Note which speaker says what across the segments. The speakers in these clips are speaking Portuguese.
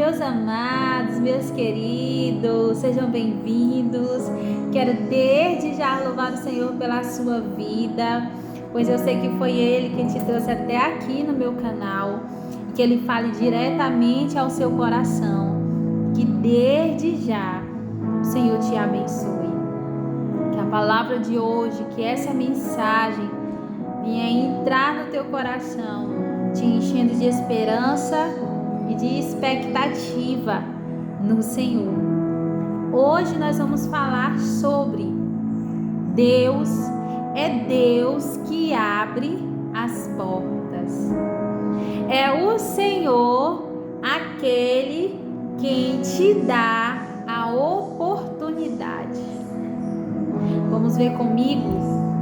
Speaker 1: meus amados, meus queridos, sejam bem-vindos. Quero desde já louvar o Senhor pela sua vida, pois eu sei que foi Ele quem te trouxe até aqui no meu canal e que Ele fale diretamente ao seu coração. Que desde já o Senhor te abençoe. Que a palavra de hoje, que essa mensagem venha entrar no teu coração, te enchendo de esperança e de expectativa no Senhor. Hoje nós vamos falar sobre Deus que abre as portas. É o Senhor aquele quem te dá a oportunidade. Vamos ver comigo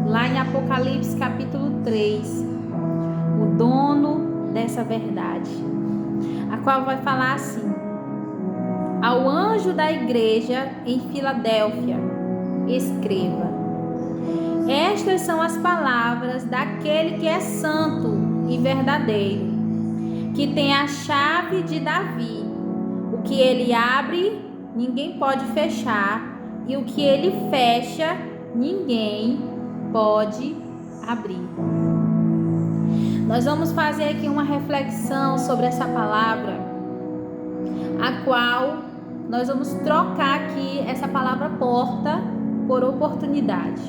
Speaker 1: lá em Apocalipse capítulo 3, o dono dessa verdade, a qual vai falar assim: ao anjo da igreja em Filadélfia, escreva: estas são as palavras daquele que é santo e verdadeiro, que tem a chave de Davi. O que ele abre, ninguém pode fechar, e o que ele fecha, ninguém pode abrir. Nós vamos fazer aqui uma reflexão sobre essa palavra, a qual nós vamos trocar aqui essa palavra porta por oportunidade,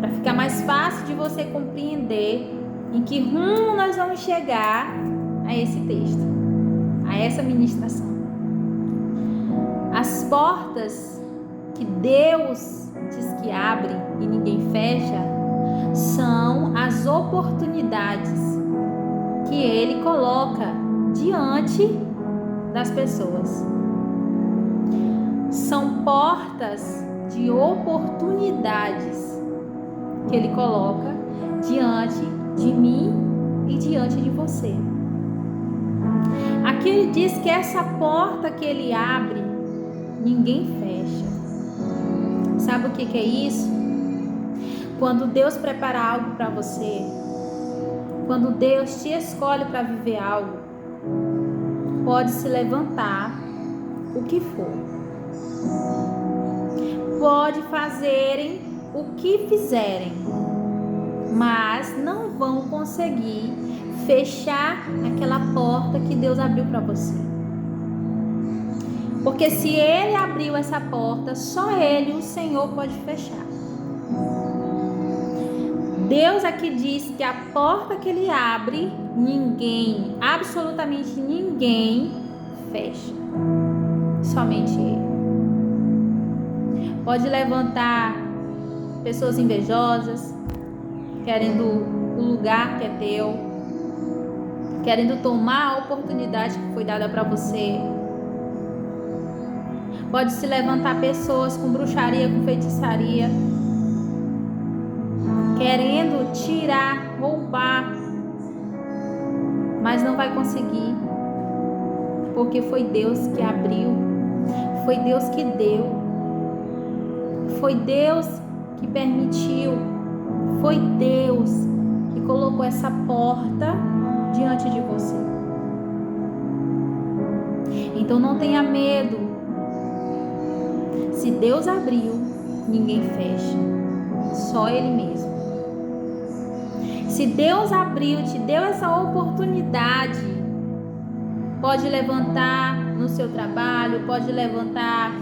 Speaker 1: para ficar mais fácil de você compreender em que rumo nós vamos chegar a esse texto, a essa ministração. As portas que Deus diz que abre e ninguém fecha são as oportunidades que Ele coloca diante das pessoas. São portas de oportunidades que Ele coloca diante de mim e diante de você. Aqui Ele diz que essa porta que Ele abre, ninguém fecha. Sabe o que é isso? Quando Deus prepara algo para você, quando Deus te escolhe para viver algo, pode se levantar o que for, pode fazerem o que fizerem, mas não vão conseguir fechar aquela porta que Deus abriu para você. Porque se Ele abriu essa porta, só Ele, o Senhor, pode fechar. Deus aqui diz que a porta que Ele abre, ninguém, absolutamente ninguém, fecha. Somente Ele. Pode levantar pessoas invejosas, querendo o lugar que é teu, querendo tomar a oportunidade que foi dada para você. Pode se levantar pessoas com bruxaria, com feitiçaria, querendo tirar, roubar, mas não vai conseguir, porque foi Deus que abriu, foi Deus que deu, foi Deus que permitiu, foi Deus que colocou essa porta diante de você. Então não tenha medo. Se Deus abriu, ninguém fecha, só Ele mesmo. Se Deus abriu, te deu essa oportunidade, pode levantar no seu trabalho, pode levantar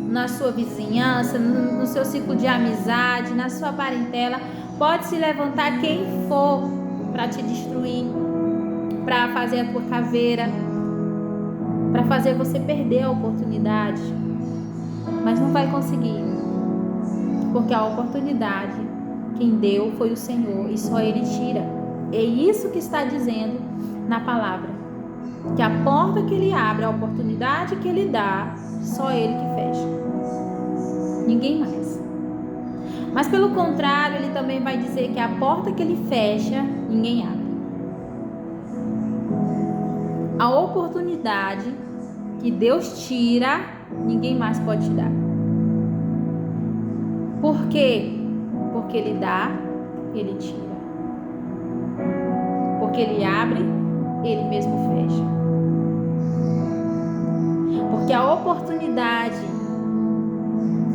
Speaker 1: na sua vizinhança, no seu ciclo de amizade, na sua parentela, pode se levantar quem for para te destruir, para fazer a tua caveira, para fazer você perder a oportunidade. Mas não vai conseguir, porque a oportunidade quem deu foi o Senhor e só Ele tira. É isso que está dizendo na palavra, que a porta que Ele abre, a oportunidade que Ele dá, só Ele que fecha, ninguém mais. Mas pelo contrário, Ele também vai dizer que a porta que Ele fecha, ninguém abre. A oportunidade que Deus tira, ninguém mais pode te dar. Por quê? Porque Ele dá, Ele tira. Porque Ele abre, Ele mesmo fecha. Porque a oportunidade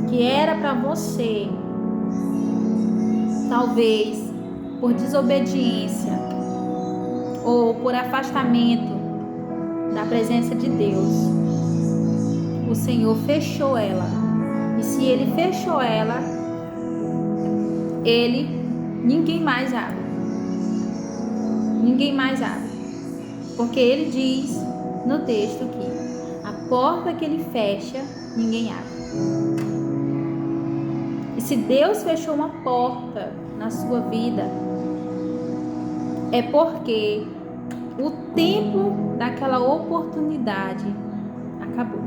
Speaker 1: que era para você, talvez por desobediência ou por afastamento da presença de Deus, o Senhor fechou ela. E se Ele fechou ela, ninguém mais abre. Ninguém mais abre. Porque Ele diz no texto que a porta que Ele fecha, ninguém abre. E se Deus fechou uma porta na sua vida, é porque o tempo daquela oportunidade acabou.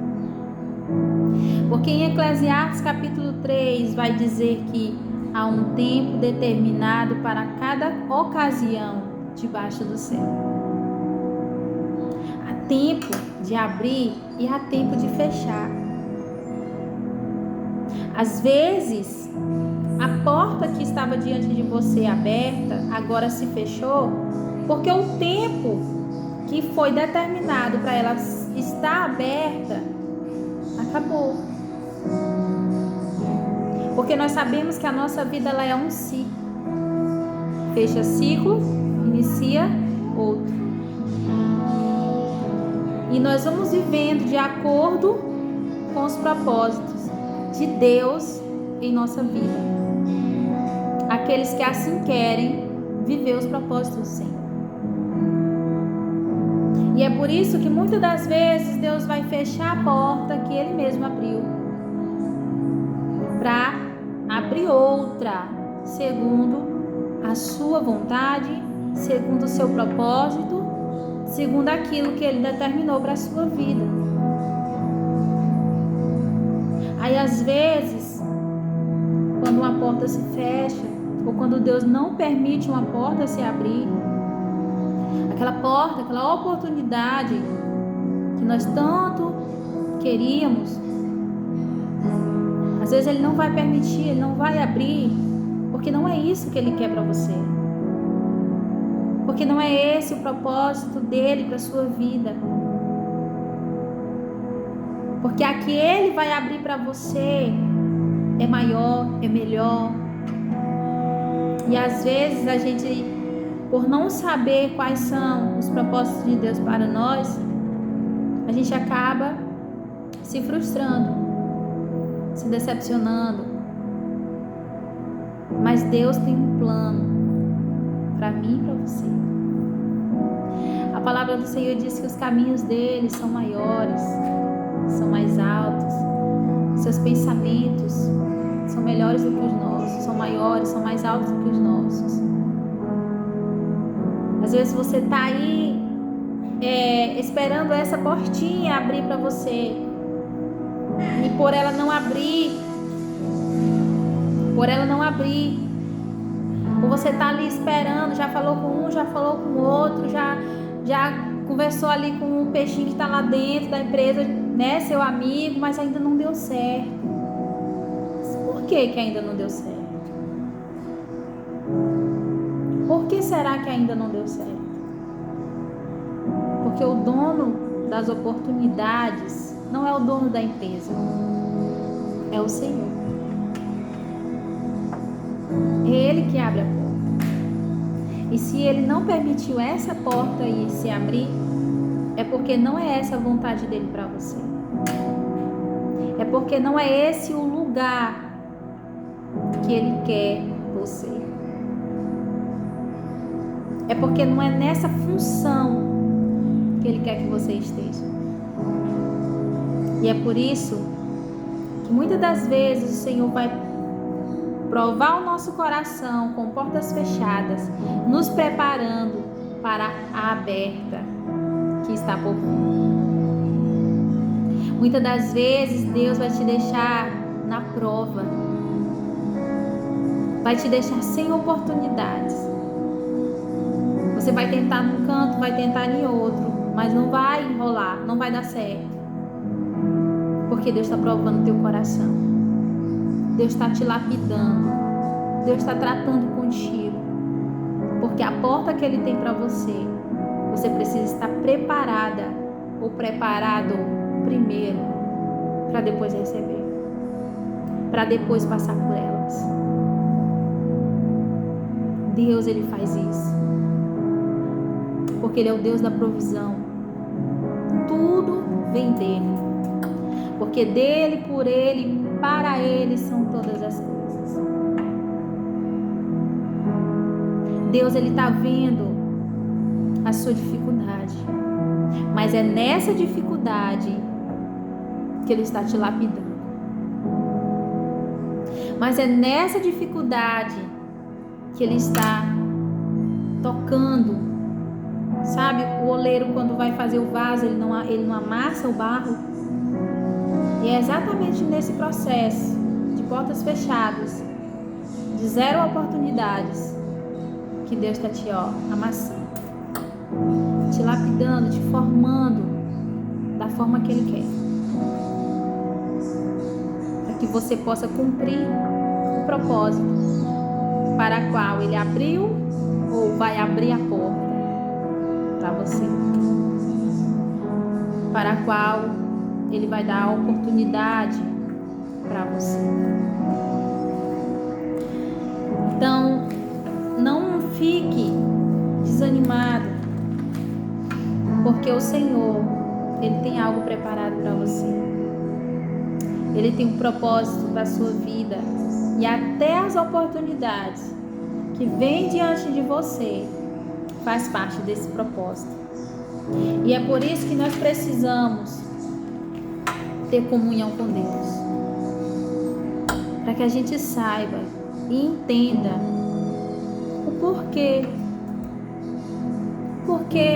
Speaker 1: Porque em Eclesiastes capítulo 3 vai dizer que há um tempo determinado para cada ocasião debaixo do céu. Há tempo de abrir e há tempo de fechar. Às vezes, a porta que estava diante de você aberta, agora se fechou, porque o tempo que foi determinado para ela estar aberta, acabou. Porque nós sabemos que a nossa vida ela é um ciclo. Fecha ciclo, inicia outro. E nós vamos vivendo de acordo com os propósitos de Deus em nossa vida. Aqueles que assim querem viver os propósitos do Senhor. E é por isso que muitas das vezes Deus vai fechar a porta que Ele mesmo abriu, para abrir outra, segundo a sua vontade, segundo o seu propósito, segundo aquilo que Ele determinou para a sua vida. Aí às vezes, quando uma porta se fecha, ou quando Deus não permite uma porta se abrir, aquela porta, aquela oportunidade que nós tanto queríamos, às vezes Ele não vai permitir, Ele não vai abrir, porque não é isso que Ele quer para você. Porque não é esse o propósito dEle para a sua vida. Porque a que Ele vai abrir para você é maior, é melhor. E às vezes a gente, por não saber quais são os propósitos de Deus para nós, a gente acaba se frustrando, se decepcionando. Mas Deus tem um plano para mim e para você. A palavra do Senhor diz que os caminhos dele são maiores, são mais altos. Seus pensamentos são melhores do que os nossos, são maiores, são mais altos do que os nossos. Às vezes você está aí esperando essa portinha abrir para você, e por ela não abrir, ou você está ali esperando, já falou com um, já falou com o outro, já conversou ali com um peixinho que está lá dentro da empresa, né, seu amigo, mas ainda não deu certo. Por que ainda não deu certo? Por que será que ainda não deu certo? Porque o dono das oportunidades não é o dono da empresa, é o Senhor. É Ele que abre a porta. E se Ele não permitiu essa porta aí se abrir, é porque não é essa a vontade dele para você. É porque não é esse o lugar que Ele quer você. É porque não é nessa função que Ele quer que você esteja. E é por isso que muitas das vezes o Senhor vai provar o nosso coração com portas fechadas, nos preparando para a aberta que está por vir. Muitas das vezes Deus vai te deixar na prova, vai te deixar sem oportunidades. Você vai tentar num canto, vai tentar em outro, mas não vai enrolar, não vai dar certo. Porque Deus está provando teu coração. Deus está te lapidando. Deus está tratando contigo. Porque a porta que Ele tem para você, você precisa estar preparada ou preparado primeiro, para depois receber, para depois passar por elas. Deus, Ele faz isso, porque Ele é o Deus da provisão. Tudo vem dele, porque dele, por ele, para ele são todas as coisas. Deus, Ele está vendo a sua dificuldade, mas é nessa dificuldade que Ele está te lapidando. Mas é nessa dificuldade que Ele está tocando. Sabe, o oleiro, quando vai fazer o vaso, ele não amassa o barro. E é exatamente nesse processo de portas fechadas, de 0 oportunidades, que Deus está te amassando, te lapidando, te formando da forma que Ele quer, para que você possa cumprir o propósito para o qual Ele abriu ou vai abrir a porta para você, para a qual Ele vai dar a oportunidade para você. Então, não fique desanimado, porque o Senhor, Ele tem algo preparado para você. Ele tem um propósito para a sua vida, e até as oportunidades que vêm diante de você faz parte desse propósito. E é por isso que nós precisamos ter comunhão com Deus, para que a gente saiba e entenda o porquê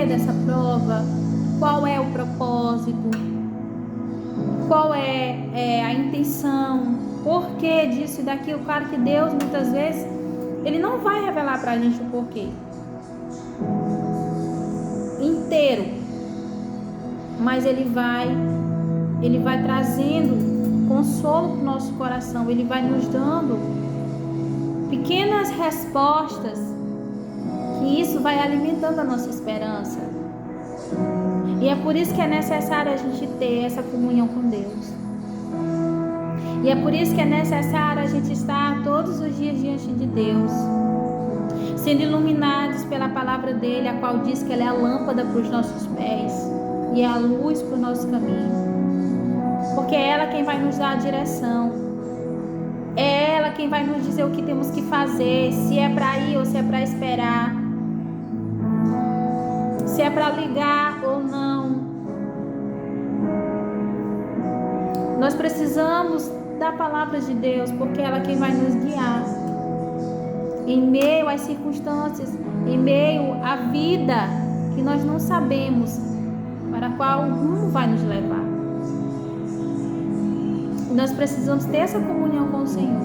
Speaker 1: dessa prova, qual é o propósito, qual é a intenção, porquê disso e daquilo. Claro que Deus, muitas vezes, Ele não vai revelar para a gente o porquê inteiro, mas Ele vai trazendo consolo para o nosso coração. Ele vai nos dando pequenas respostas, que isso vai alimentando a nossa esperança. E é por isso que é necessário a gente ter essa comunhão com Deus. E é por isso que é necessário a gente estar todos os dias diante de Deus, sendo iluminados pela palavra dele, a qual diz que ela é a lâmpada para os nossos pés e é a luz para o nosso caminho. Porque é ela quem vai nos dar a direção, é ela quem vai nos dizer o que temos que fazer, se é para ir ou se é para esperar, se é para ligar ou não. Nós precisamos da palavra de Deus, porque ela é quem vai nos guiar em meio às circunstâncias, em meio à vida que nós não sabemos para qual rumo vai nos levar. Nós precisamos ter essa comunhão com o Senhor,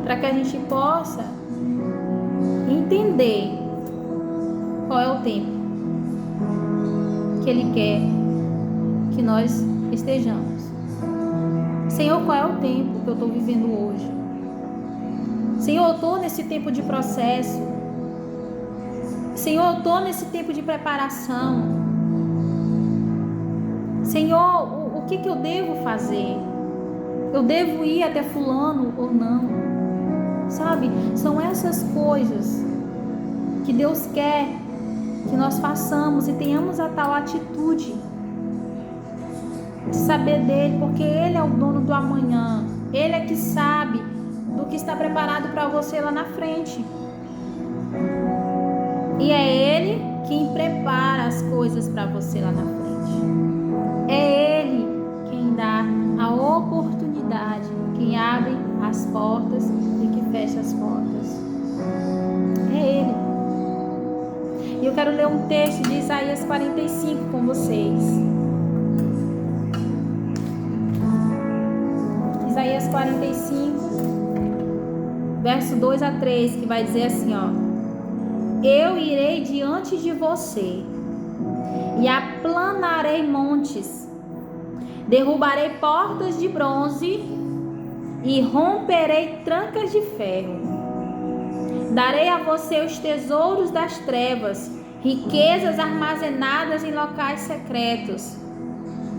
Speaker 1: para que a gente possa entender qual é o tempo que Ele quer que nós estejamos. Senhor, qual é o tempo que eu estou vivendo hoje? Senhor, eu estou nesse tempo de processo. Senhor, eu estou nesse tempo de preparação. Senhor, o que eu devo fazer? Eu devo ir até fulano ou não? Sabe? São essas coisas que Deus quer que nós façamos e tenhamos a tal atitude de saber dele, porque Ele é o dono do amanhã. Ele é que sabe do que está preparado para você lá na frente. E é Ele quem prepara as coisas para você lá na frente. É Ele quem dá a oportunidade, quem abre as portas e que fecha as portas. É Ele. E eu quero ler um texto de Isaías 45 com vocês. Isaías 45, verso 2 a 3, que vai dizer assim, ó: Eu irei diante de você e aplanarei montes, derrubarei portas de bronze e romperei trancas de ferro. Darei a você os tesouros das trevas, riquezas armazenadas em locais secretos.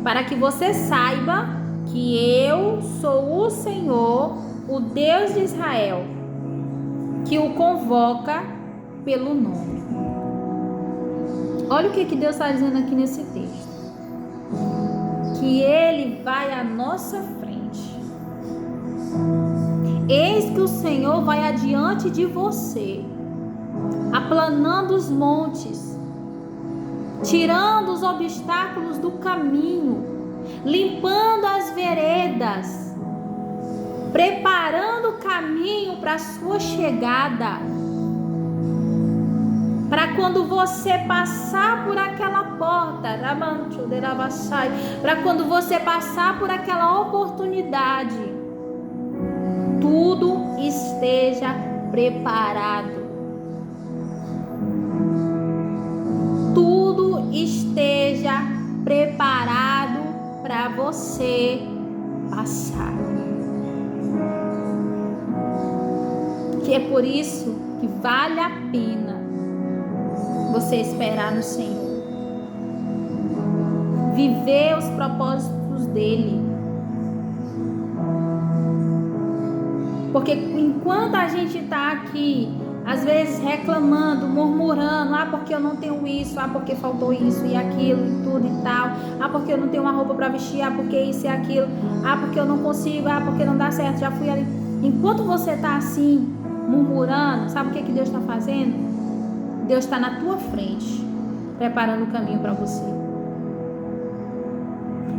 Speaker 1: para que você saiba que eu sou o Senhor, o Deus de Israel, que o convoca pelo nome. Olha o que Deus está dizendo aqui nesse texto. Que Ele vai à nossa frente. Eis que o Senhor vai adiante de você, aplanando os montes, tirando os obstáculos do caminho, limpando as veredas, preparando o caminho para a sua chegada. Para quando você passar por aquela porta, para quando você passar por aquela oportunidade, tudo esteja preparado. Tudo esteja preparado para você passar. Que é por isso que vale a pena você esperar no Senhor, viver os propósitos dele. Porque enquanto a gente está aqui, às vezes reclamando, murmurando, porque eu não tenho isso, porque faltou isso e aquilo e tudo e tal, porque eu não tenho uma roupa para vestir, porque isso e aquilo, porque eu não consigo, porque não dá certo, já fui ali. Enquanto você está assim, murmurando, sabe o que Deus está fazendo? Deus está na tua frente, preparando o caminho para você.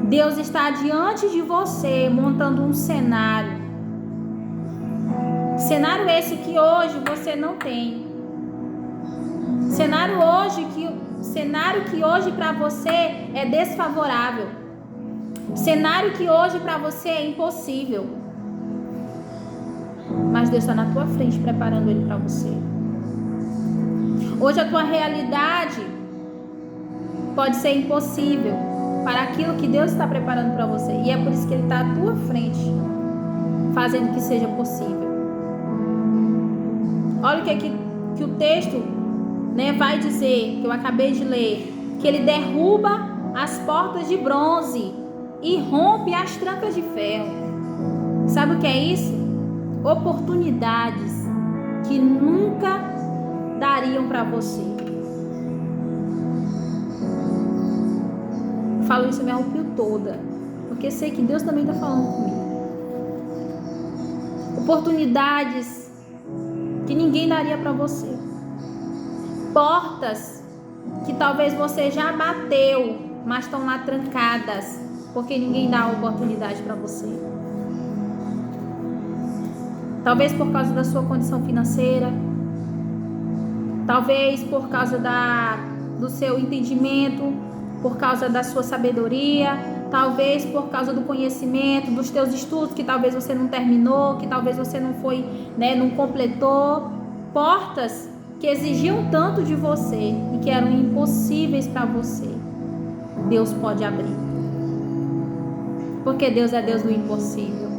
Speaker 1: Deus está diante de você, montando um cenário. Cenário esse que hoje você não tem. Cenário que hoje para você é desfavorável. Cenário que hoje para você é impossível. Mas Deus está na tua frente, preparando ele para você. Hoje a tua realidade pode ser impossível para aquilo que Deus está preparando para você. E é por isso que Ele está à tua frente, fazendo que seja possível. Olha o que o texto, vai dizer, que eu acabei de ler. Que Ele derruba as portas de bronze e rompe as trancas de ferro. Sabe o que é isso? Oportunidades que nunca dariam para você. Eu falo isso, me arrepio toda, porque sei que Deus também está falando comigo. Oportunidades que ninguém daria para você. Portas que talvez você já bateu, mas estão lá trancadas, porque ninguém dá a oportunidade para você. Talvez por causa da sua condição financeira, talvez por causa do seu entendimento, por causa da sua sabedoria, talvez por causa do conhecimento, dos teus estudos que talvez você não terminou, que talvez você não foi, não completou. Portas que exigiam tanto de você e que eram impossíveis para você. Deus pode abrir. Porque Deus é Deus do impossível.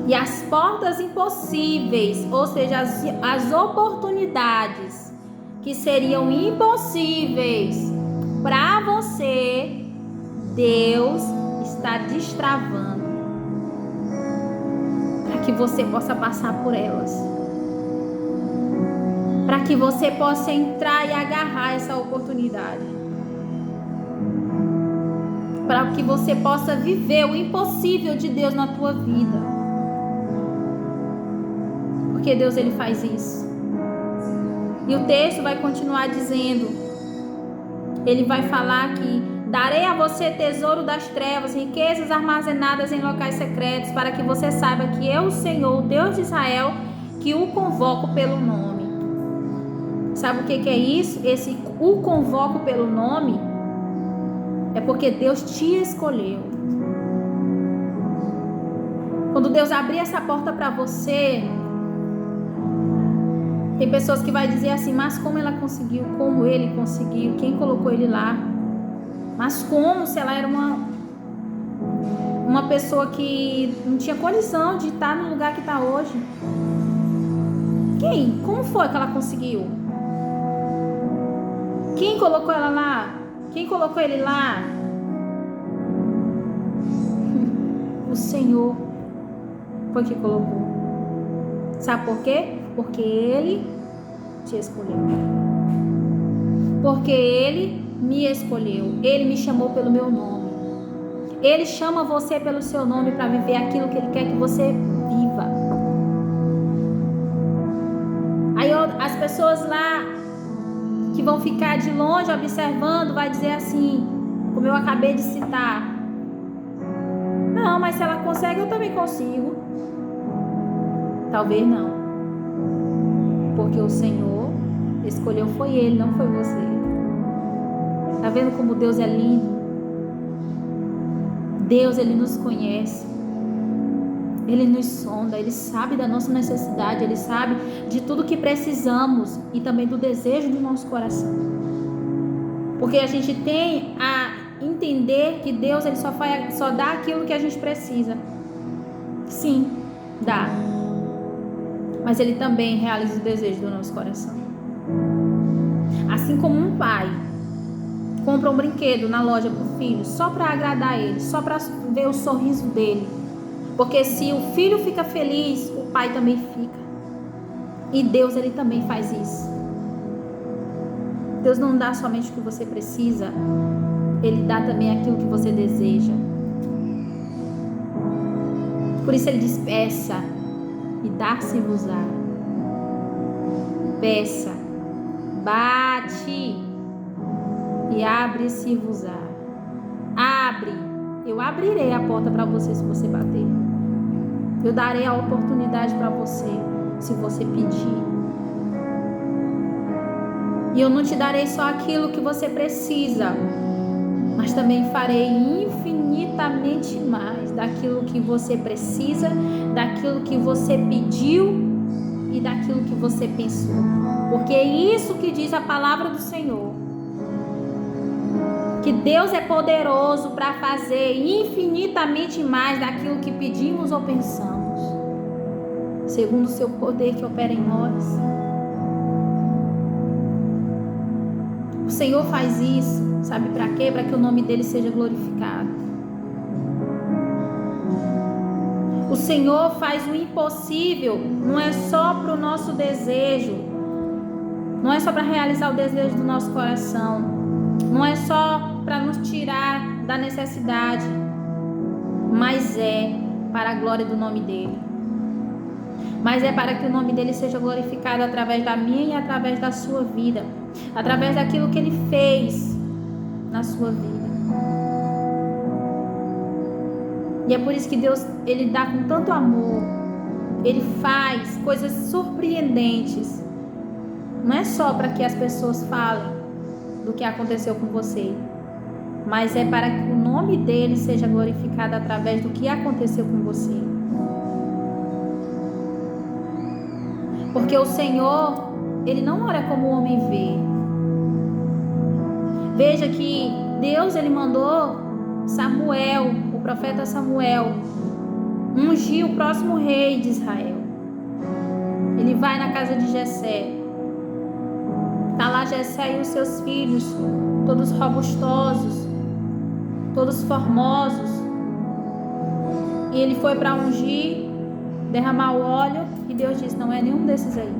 Speaker 1: E as portas impossíveis, ou seja, as oportunidades que seriam impossíveis para você, Deus está destravando para que você possa passar por elas, para que você possa entrar e agarrar essa oportunidade, para que você possa viver o impossível de Deus na tua vida. Porque Deus, Ele faz isso. E o texto vai continuar dizendo, Ele vai falar que darei a você tesouro das trevas, riquezas armazenadas em locais secretos, para que você saiba que eu, o Senhor, o Deus de Israel, que o convoco pelo nome. Sabe o que é isso? Esse o convoco pelo nome é porque Deus te escolheu. Quando Deus abrir essa porta para você, tem pessoas que vai dizer assim, mas como ela conseguiu? Como ele conseguiu? Quem colocou ele lá? Mas como, se ela era uma pessoa que não tinha condição de estar no lugar que está hoje? Quem? Como foi que ela conseguiu? Quem colocou ela lá? Quem colocou ele lá? O Senhor foi que colocou. Sabe por quê? Porque Ele te escolheu. Porque Ele me escolheu. Ele me chamou pelo meu nome. Ele chama você pelo seu nome para viver aquilo que Ele quer que você viva. Aí as pessoas lá que vão ficar de longe observando, vai dizer assim, como eu acabei de citar: não, mas se ela consegue, eu também consigo. Talvez não. Porque o Senhor escolheu, foi Ele, não foi você. Tá vendo como Deus é lindo? Deus, Ele nos conhece. Ele nos sonda, Ele sabe da nossa necessidade, Ele sabe de tudo que precisamos e também do desejo do nosso coração. Porque a gente tem a entender que Deus, Ele só dá aquilo que a gente precisa. Sim, dá. Mas Ele também realiza o desejo do nosso coração. Assim como um pai compra um brinquedo na loja para o filho só para agradar ele, só para ver o sorriso dele. Porque se o filho fica feliz, o pai também fica. E Deus, Ele também faz isso. Deus não dá somente o que você precisa, Ele dá também aquilo que você deseja. Por isso Ele diz: peça e dar-se-vos-á. Peça, bate e abre-se-vos-á. Abre, eu abrirei a porta para você se você bater. Eu darei a oportunidade para você se você pedir. E eu não te darei só aquilo que você precisa, mas também farei infinitamente mais daquilo que você precisa, daquilo que você pediu e daquilo que você pensou. Porque é isso que diz a palavra do Senhor. Que Deus é poderoso para fazer infinitamente mais daquilo que pedimos ou pensamos, segundo o seu poder que opera em nós. O Senhor faz isso, sabe para quê? Para que o nome dele seja glorificado. O Senhor faz o impossível, não é só para o nosso desejo, não é só para realizar o desejo do nosso coração, não é só para nos tirar da necessidade, mas é para a glória do nome dele. Mas é para que o nome dele seja glorificado através da minha e através da sua vida, através daquilo que ele fez na sua vida. E é por isso que Deus, ele dá com tanto amor, ele faz coisas surpreendentes. Não é só para que as pessoas falem do que aconteceu com você, mas é para que o nome dele seja glorificado através do que aconteceu com você. Porque o Senhor, ele não olha como o homem vê. Veja que Deus, ele mandou Samuel, o profeta Samuel, ungir o próximo rei de Israel. Ele vai na casa de Jessé. Está lá Jessé e os seus filhos, todos robustosos, todos formosos. E ele foi para ungir, derramar o óleo, e Deus disse: não é nenhum desses aí.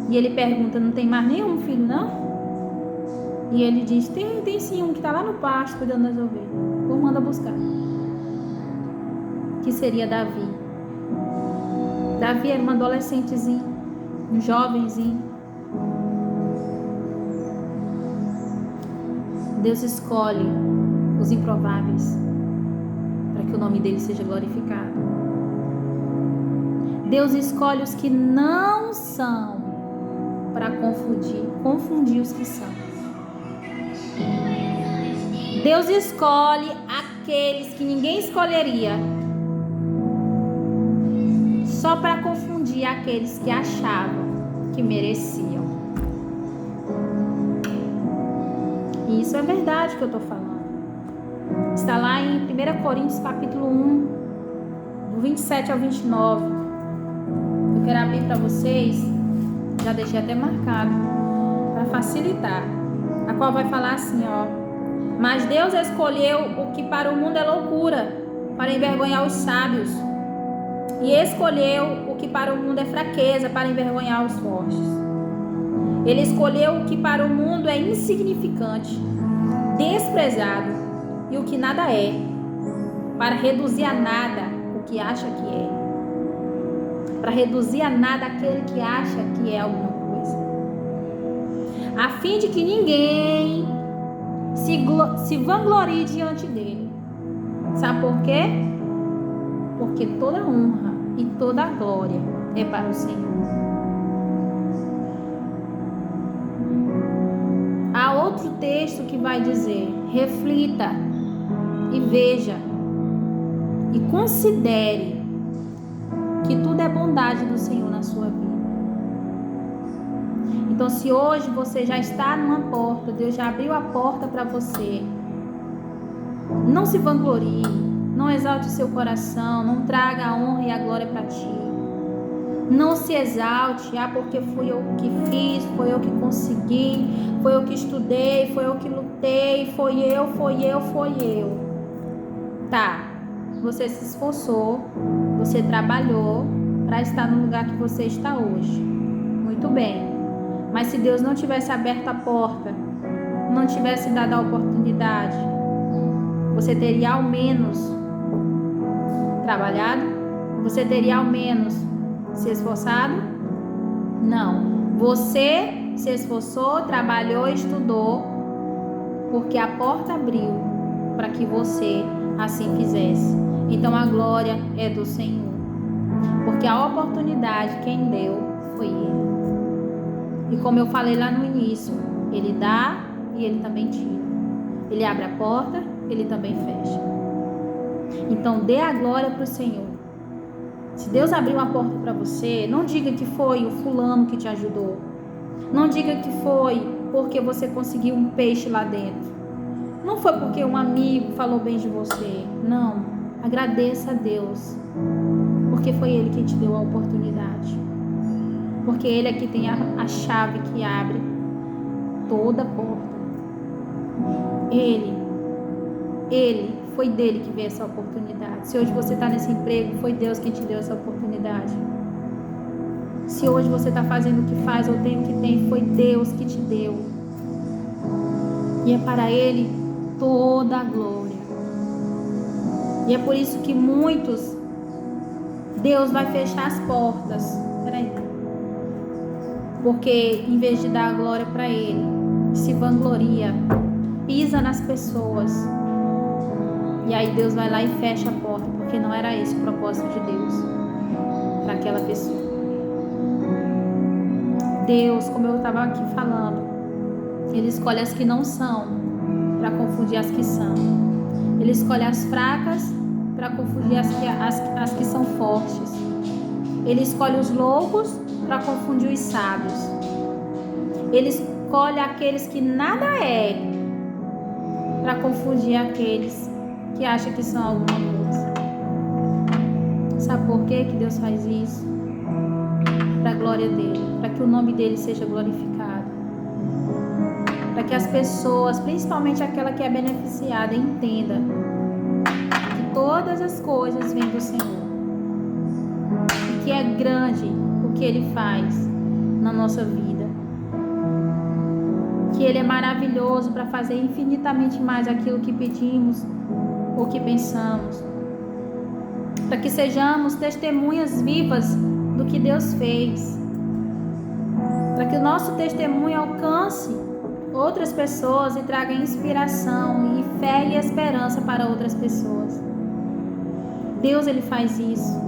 Speaker 1: E ele pergunta: não tem mais nenhum filho, não? E ele diz: tem sim, um que está lá no pasto cuidando das ovelhas. Vou mandar buscar. Que seria Davi. Davi era um adolescentezinho, um jovenzinho. Deus escolhe os improváveis para que o nome dele seja glorificado. Deus escolhe os que não são para confundir os que são. Deus escolhe aqueles que ninguém escolheria só para confundir aqueles que achavam que mereciam. E isso é verdade que eu estou falando. Está lá em 1 Coríntios capítulo 1, do 27 ao 29. Eu quero abrir para vocês, já deixei até marcado, para facilitar. A qual vai falar assim, ó: mas Deus escolheu o que para o mundo é loucura, para envergonhar os sábios, e escolheu o que para o mundo é fraqueza, para envergonhar os fortes. Ele escolheu o que para o mundo é insignificante, desprezado, e o que nada é, para reduzir a nada o que acha que é. Para reduzir a nada aquele que acha que é alguma coisa. A fim de que ninguém se vanglorie diante dele. Sabe por quê? Porque toda honra e toda glória é para o Senhor. Há outro texto que vai dizer: reflita e veja e considere que tudo é bondade do Senhor na sua vida. Então, se hoje você já está numa porta, Deus já abriu a porta para você, não se vanglorie, não exalte o seu coração, não traga a honra e a glória para ti. Não se exalte, porque fui eu que fiz, foi eu que consegui, foi eu que estudei, foi eu que lutei, foi eu. Tá, você se esforçou, você trabalhou para estar no lugar que você está hoje. Muito bem. Mas se Deus não tivesse aberto a porta, não tivesse dado a oportunidade, você teria ao menos trabalhado? Você teria ao menos se esforçado? Não. Você se esforçou, trabalhou, estudou, porque a porta abriu para que você assim fizesse. Então a glória é do Senhor, porque a oportunidade quem deu foi Ele. E como eu falei lá no início, Ele dá e Ele também tira. Ele abre a porta, Ele também fecha. Então dê a glória para o Senhor. Se Deus abriu uma porta para você, não diga que foi o fulano que te ajudou. Não diga que foi porque você conseguiu um peixe lá dentro. Não foi porque um amigo falou bem de você. Não. Agradeça a Deus, porque foi Ele que te deu a oportunidade. Porque Ele é que tem a chave que abre toda porta. Ele, foi dele que veio essa oportunidade. Se hoje você está nesse emprego, foi Deus quem te deu essa oportunidade. Se hoje você está fazendo o que faz ou tem o que tem, foi Deus que te deu. E é para Ele toda a glória. E é por isso que muitos, Deus vai fechar as portas. Peraí. Porque em vez de dar a glória para Ele, se vangloria, pisa nas pessoas. E aí Deus vai lá e fecha a porta, porque não era esse o propósito de Deus para aquela pessoa. Deus, como eu estava aqui falando, Ele escolhe as que não são para confundir as que são. Ele escolhe as fracas para confundir as que são fortes. Ele escolhe os loucos para confundir os sábios. Ele escolhe aqueles que nada é para confundir aqueles que acham que são alguma coisa. Sabe por que Deus faz isso? Para a glória dele, para que o nome dele seja glorificado, para que as pessoas, principalmente aquela que é beneficiada, entenda que todas as coisas vêm do Senhor e que é grande o que Ele faz na nossa vida, que Ele é maravilhoso para fazer infinitamente mais aquilo que pedimos ou que pensamos, para que sejamos testemunhas vivas do que Deus fez, para que o nosso testemunho alcance outras pessoas e traga inspiração e fé e esperança para outras pessoas. Deus, Ele faz isso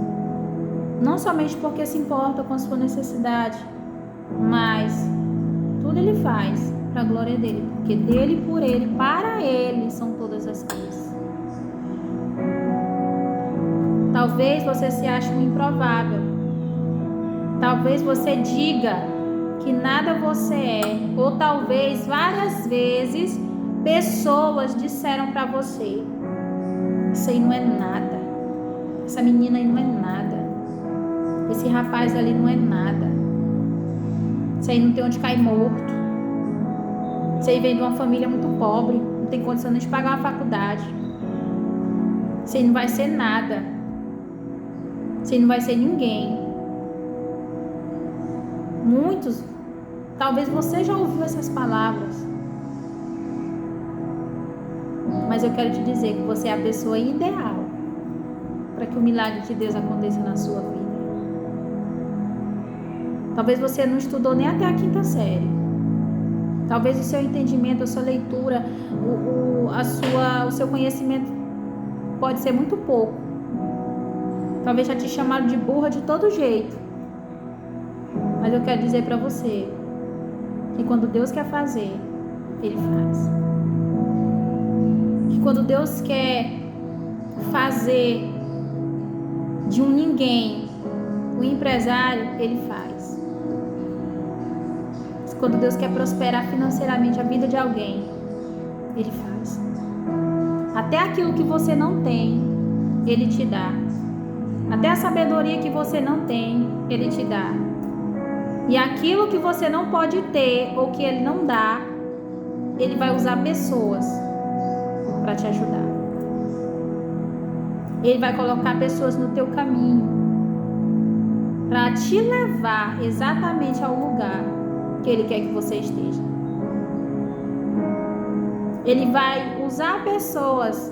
Speaker 1: não somente porque se importa com a sua necessidade, mas tudo Ele faz para a glória dele, porque dele, por ele, para ele são todas as coisas. Talvez você se ache um improvável. Talvez você diga que nada você é. Ou talvez várias vezes pessoas disseram para você: isso aí não é nada. Essa menina aí não é nada. Esse rapaz ali não é nada. Isso aí não tem onde cair morto. Isso aí vem de uma família muito pobre. Não tem condição nem de pagar uma faculdade. Você não vai ser nada. Você não vai ser ninguém. Muitos, talvez você já ouviu essas palavras. Mas eu quero te dizer que você é a pessoa ideal para que o milagre de Deus aconteça na sua vida. Talvez você não estudou nem até a 5ª série. Talvez o seu entendimento, a sua leitura, o seu conhecimento pode ser muito pouco. Talvez já te chamaram de burra de todo jeito. Mas eu quero dizer para você que quando Deus quer fazer, Ele faz. Que quando Deus quer fazer de um ninguém um empresário, Ele faz. Quando Deus quer prosperar financeiramente a vida de alguém, Ele faz. Até aquilo que você não tem, Ele te dá. Até a sabedoria que você não tem, Ele te dá. E aquilo que você não pode ter ou que Ele não dá, Ele vai usar pessoas para te ajudar. Ele vai colocar pessoas no teu caminho para te levar exatamente ao lugar que Ele quer que você esteja. Ele vai usar pessoas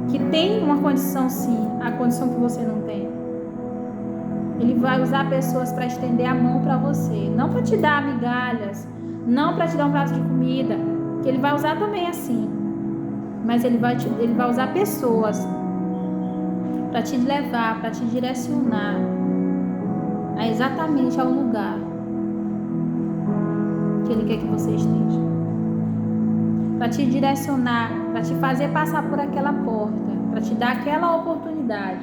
Speaker 1: que têm uma condição, sim, a condição que você não tem. Ele vai usar pessoas para estender a mão para você, não para te dar migalhas, não para te dar um prato de comida, que Ele vai usar também assim, mas Ele vai usar pessoas para te levar, para te direcionar a exatamente ao lugar que Ele quer que você esteja, para te direcionar, para te fazer passar por aquela porta, para te dar aquela oportunidade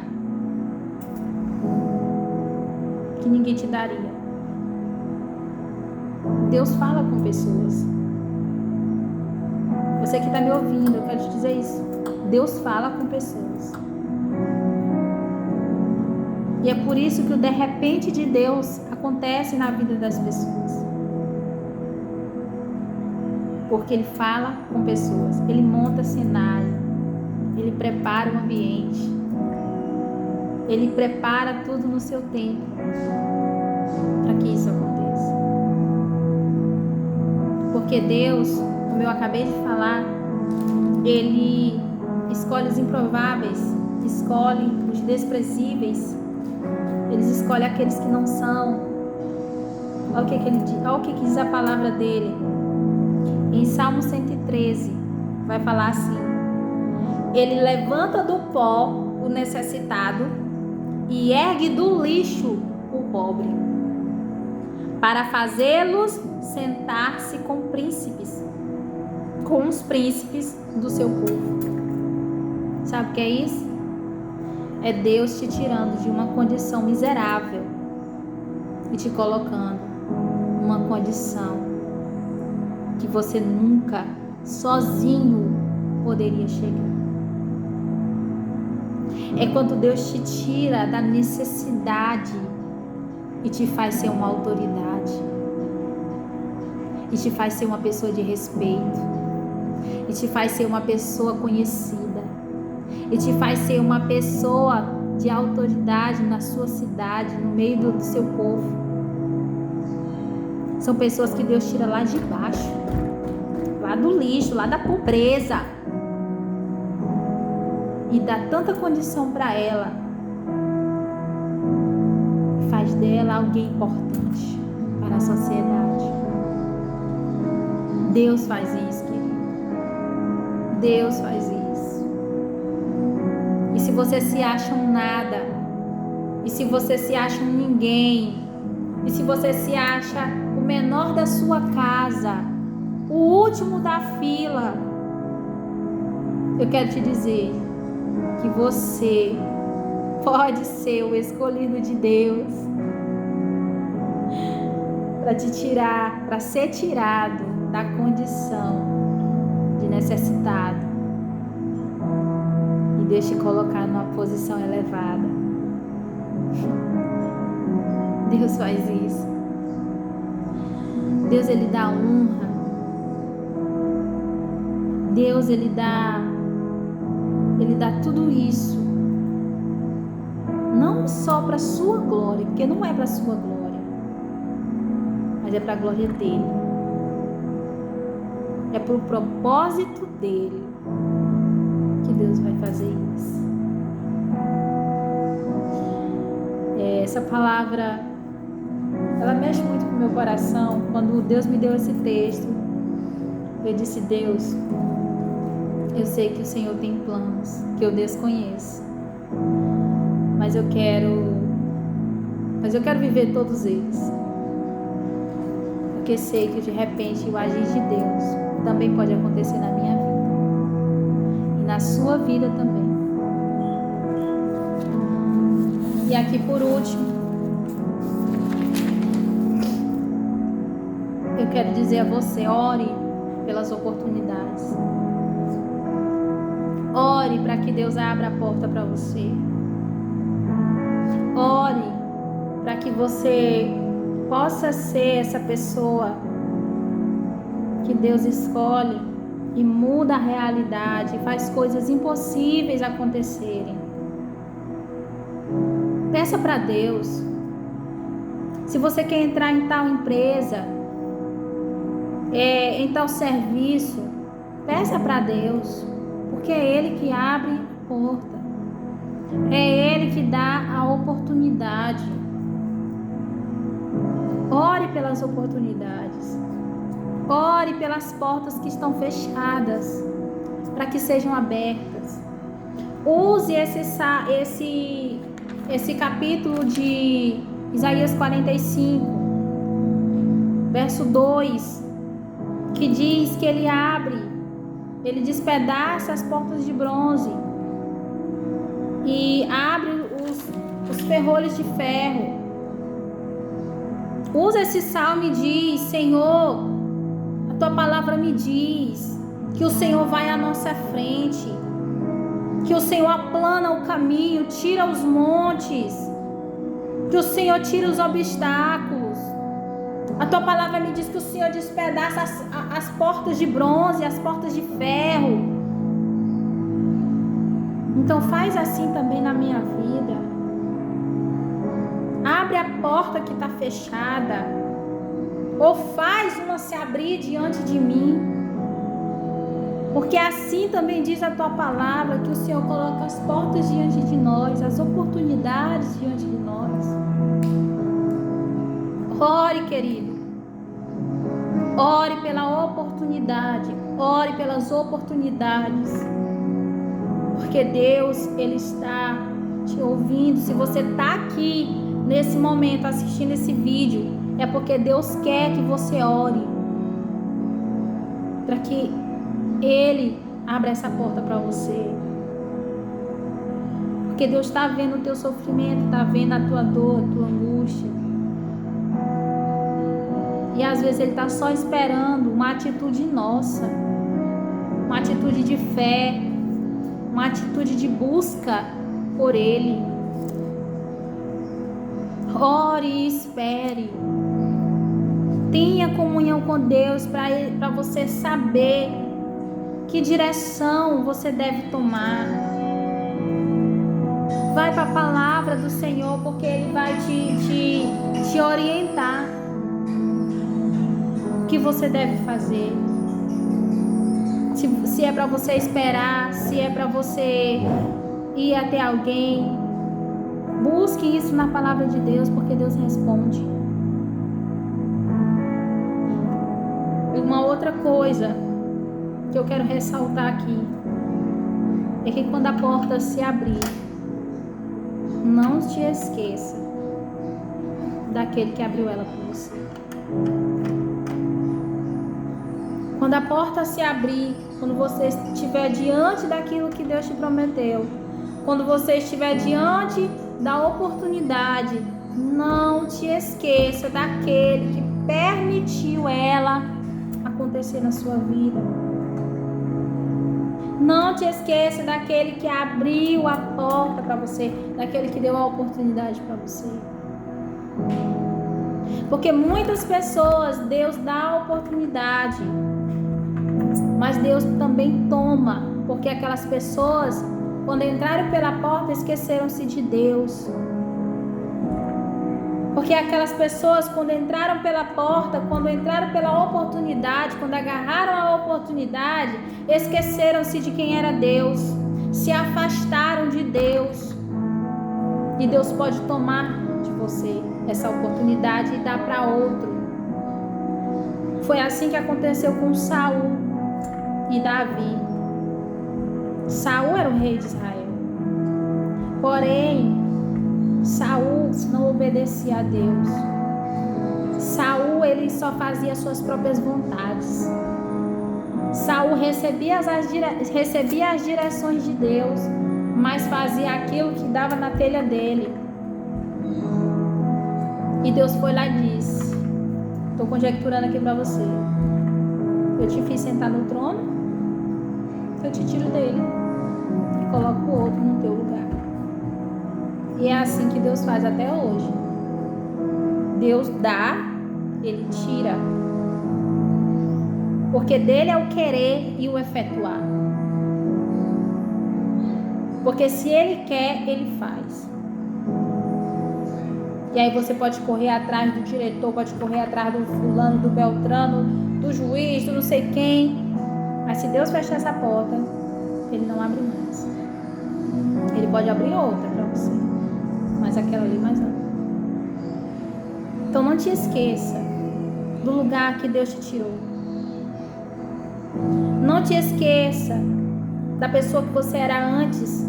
Speaker 1: que ninguém te daria. Deus fala com pessoas. Você que está me ouvindo, eu quero te dizer isso. Deus fala com pessoas. E é por isso que o de repente de Deus acontece na vida das pessoas. Porque Ele fala com pessoas. Ele monta cenário. Ele prepara o ambiente. Ele prepara tudo no seu tempo para que isso aconteça. Porque Deus, como eu acabei de falar, Ele escolhe os improváveis, escolhe os desprezíveis, Ele escolhe aqueles que não são. Olha o que Ele diz, olha o que diz a palavra dele. Em Salmo 113, vai falar assim: Ele levanta do pó o necessitado e ergue do lixo o pobre, para fazê-los sentar-se com os príncipes do seu povo. Sabe o que é isso? É Deus te tirando de uma condição miserável e te colocando numa condição que você nunca sozinho poderia chegar. É quando Deus te tira da necessidade e te faz ser uma autoridade, e te faz ser uma pessoa de respeito, e te faz ser uma pessoa conhecida, e te faz ser uma pessoa de autoridade na sua cidade, no meio do seu povo. São pessoas que Deus tira lá de baixo, lá do lixo, lá da pobreza, e dá tanta condição para ela, faz dela alguém importante para a sociedade. Deus faz isso, querido. Deus faz isso. E se você se acha um nada, e se você se acha um ninguém, e se você se acha o menor da sua casa, o último da fila, eu quero te dizer que você pode ser o escolhido de Deus para te tirar, para ser tirado da condição de necessitado e Deus te colocar numa posição elevada. Deus faz isso. Deus, Ele dá honra. Deus, Ele dá Ele dá tudo isso não só para a sua glória, porque não é para a sua glória, mas é para a glória dele. É para o propósito dele que Deus vai fazer isso. Essa palavra, ela mexe muito com o meu coração. Quando Deus me deu esse texto, eu disse: Deus, eu sei que o Senhor tem planos que eu desconheço, mas eu quero viver todos eles, porque sei que de repente o agir de Deus também pode acontecer na minha vida e na sua vida também. E aqui por último, eu quero dizer a você: ore pelas oportunidades. Ore para que Deus abra a porta para você. Ore para que você possa ser essa pessoa que Deus escolhe e muda a realidade, faz coisas impossíveis acontecerem. Peça para Deus. Se você quer entrar em tal empresa, em tal serviço, peça para Deus, porque é Ele que abre a porta, é Ele que dá a oportunidade. Ore pelas oportunidades, ore pelas portas que estão fechadas, para que sejam abertas. Use esse capítulo de Isaías 45, verso 2, que diz que Ele abre, Ele despedaça as portas de bronze e abre os ferrolhos de ferro. Usa esse salmo e diz: Senhor, a Tua palavra me diz que o Senhor vai à nossa frente, que o Senhor aplana o caminho, tira os montes, que o Senhor tira os obstáculos. A Tua palavra me diz que o Senhor despedaça as portas de bronze, as portas de ferro. Então faz assim também na minha vida. Abre a porta que está fechada, ou faz uma se abrir diante de mim, porque assim também diz a Tua palavra, que o Senhor coloca as portas diante de nós, as oportunidades diante de nós. Ore, querido, ore pela oportunidade, ore pelas oportunidades, porque Deus, Ele está te ouvindo. Se você está aqui nesse momento assistindo esse vídeo, é porque Deus quer que você ore, para que Ele abra essa porta para você, porque Deus está vendo o teu sofrimento, está vendo a tua dor, a tua angústia, e às vezes Ele está só esperando uma atitude nossa, uma atitude de fé, uma atitude de busca por Ele. Ore e espere. Tenha comunhão com Deus para você saber que direção você deve tomar. Vai para a palavra do Senhor, porque Ele vai te orientar o que você deve fazer. Se é para você esperar, se é para você ir até alguém, busque isso na palavra de Deus, porque Deus responde. E uma outra coisa que eu quero ressaltar aqui é que quando a porta se abrir, não te esqueça daquele que abriu ela por você. Quando a porta se abrir, quando você estiver diante daquilo que Deus te prometeu, quando você estiver diante da oportunidade, não te esqueça daquele que permitiu ela acontecer na sua vida. Não te esqueça daquele que abriu a porta para você, daquele que deu a oportunidade para você. Porque muitas pessoas, Deus dá a oportunidade, mas Deus também toma, porque aquelas pessoas quando entraram pela porta, esqueceram-se de Deus. Porque aquelas pessoas, quando entraram pela porta, quando entraram pela oportunidade, quando agarraram a oportunidade, esqueceram-se de quem era Deus, se afastaram de Deus. E Deus pode tomar de você essa oportunidade e dar para outro. Foi assim que aconteceu com Saul e Davi. Saul era o rei de Israel. Porém, Saul não obedecia a Deus. Saul, ele só fazia suas próprias vontades. Saul recebia as direções de Deus, mas fazia aquilo que dava na telha dele. E Deus foi lá e disse: estou conjecturando aqui para você. Eu te fiz sentar no trono, eu te tiro dele e coloco o outro no teu lugar. E é assim que Deus faz até hoje. Deus dá, Ele tira. Porque dele é o querer e o efetuar. Porque se Ele quer, Ele faz. E aí você pode correr atrás do diretor, pode correr atrás do fulano, do beltrano, do juiz, do não sei quem. Mas se Deus fechar essa porta, Ele não abre mais. Ele pode abrir outra para você, mas aquela ali mais não. Então não te esqueça do lugar que Deus te tirou. Não te esqueça da pessoa que você era antes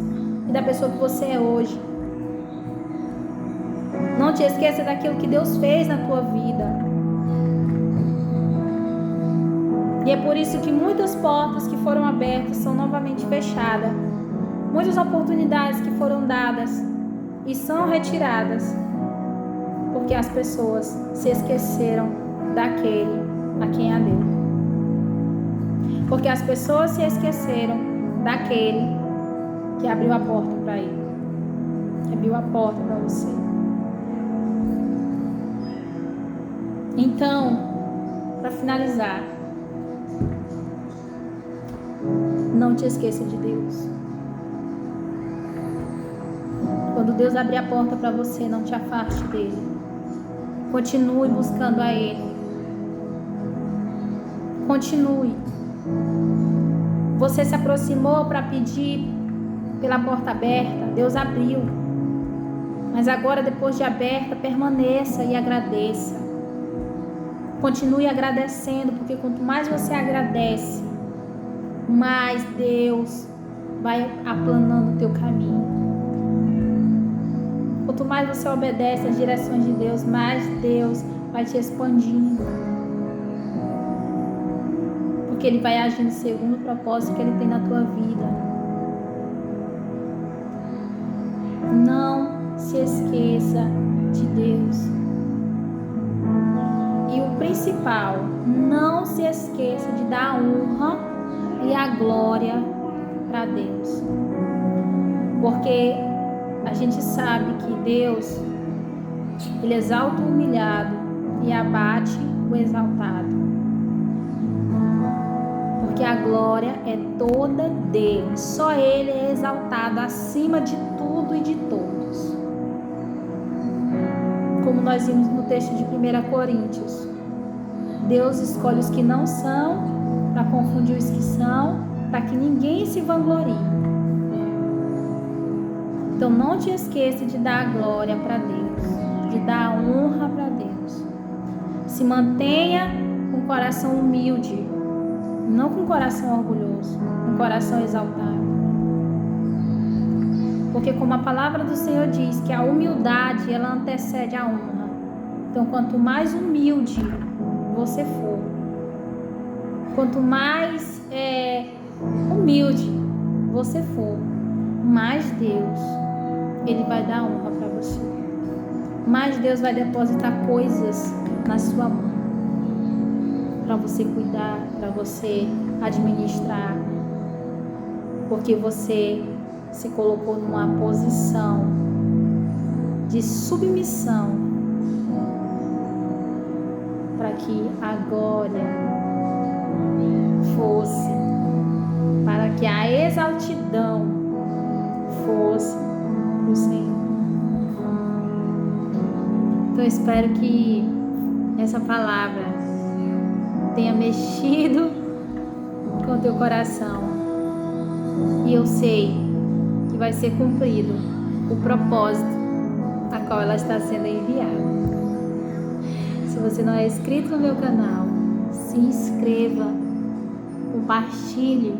Speaker 1: e da pessoa que você é hoje. Não te esqueça daquilo que Deus fez na tua vida. E é por isso que muitas portas que foram abertas são novamente fechadas. Muitas oportunidades que foram dadas e são retiradas, porque as pessoas se esqueceram daquele a quem a deu. Porque as pessoas se esqueceram daquele que abriu a porta para ele, que abriu a porta para você. Então, para finalizar, não te esqueça de Deus. Quando Deus abrir a porta para você, não te afaste dele. Continue buscando a Ele. Continue. Você se aproximou para pedir pela porta aberta, Deus abriu. Mas agora, depois de aberta, permaneça e agradeça. Continue agradecendo, porque quanto mais você agradece, mais Deus vai aplanando o teu caminho. Quanto mais você obedece às direções de Deus, mais Deus vai te expandindo. Porque Ele vai agindo segundo o propósito que Ele tem na tua vida. Não se esqueça de Deus. E o principal, não se esqueça de dar a honra e a glória para Deus. Porque a gente sabe que Deus, Ele exalta o humilhado e abate o exaltado. Porque a glória é toda dele. Só Ele é exaltado acima de tudo e de todos. Como nós vimos no texto de 1 Coríntios. Deus escolhe os que não são para confundir os que são, para que ninguém se vanglorie. Então não te esqueça de dar a glória para Deus, de dar a honra para Deus. Se mantenha com o coração humilde, não com o coração orgulhoso, com o coração exaltado. Porque como a palavra do Senhor diz que a humildade ela antecede a honra. Então quanto mais humilde você for, quanto mais humilde você for, mais Deus Ele vai dar honra para você. Mais Deus vai depositar coisas na sua mão para você cuidar, para você administrar, porque você se colocou numa posição de submissão para que a glória fosse, para que a exaltidão força para o Senhor. Então eu espero que essa palavra tenha mexido com o teu coração. E eu sei que vai ser cumprido o propósito a qual ela está sendo enviada. Se você não é inscrito no meu canal, se inscreva, compartilhe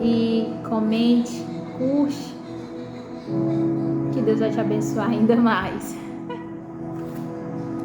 Speaker 1: e comente, curte, que Deus vai te abençoar ainda mais.